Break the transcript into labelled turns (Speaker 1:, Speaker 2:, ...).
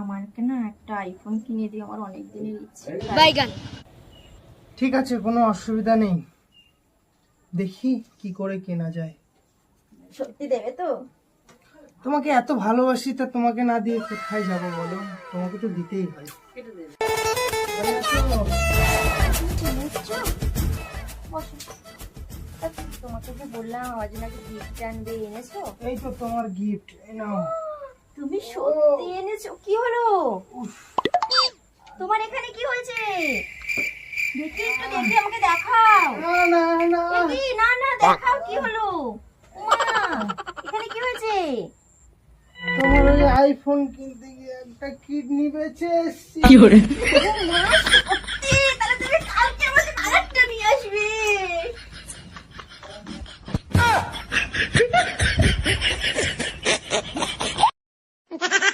Speaker 1: আমাকে না একটা আইফোন কিনে দিয়ে, আমার অনেক দিনের ইচ্ছে।
Speaker 2: বাইগান।
Speaker 3: ঠিক আছে, কোনো অসুবিধা নেই, দেখি কি করে কেনা যায়।
Speaker 1: সত্যি দেবে তো?
Speaker 3: তোমাকে এত ভালোবাসি, তা তোমাকে না দিয়ে কোথায় যাব বলো? তোমাকে তো দিতেই হয়।
Speaker 1: তোমাকে যে বললাম আমার জন্য একটা গিফট আনবে, এনেছো?
Speaker 3: এই তো তোমার গিফট, এই নাও।
Speaker 1: তুমি সত্যি এনেছো? কি হলো তোমার? এখানে কি হয়েছে? দেখি একটু, দেখি আমাকে দেখাও।
Speaker 3: না না না,
Speaker 1: দেখি, না না দেখাও কি হলো। মা, এখানে কি হয়েছে?
Speaker 3: তোমার ওই আইফোন কিনতে গিয়ে একটা কিডনি বেঁচে এসেছি।
Speaker 1: মা,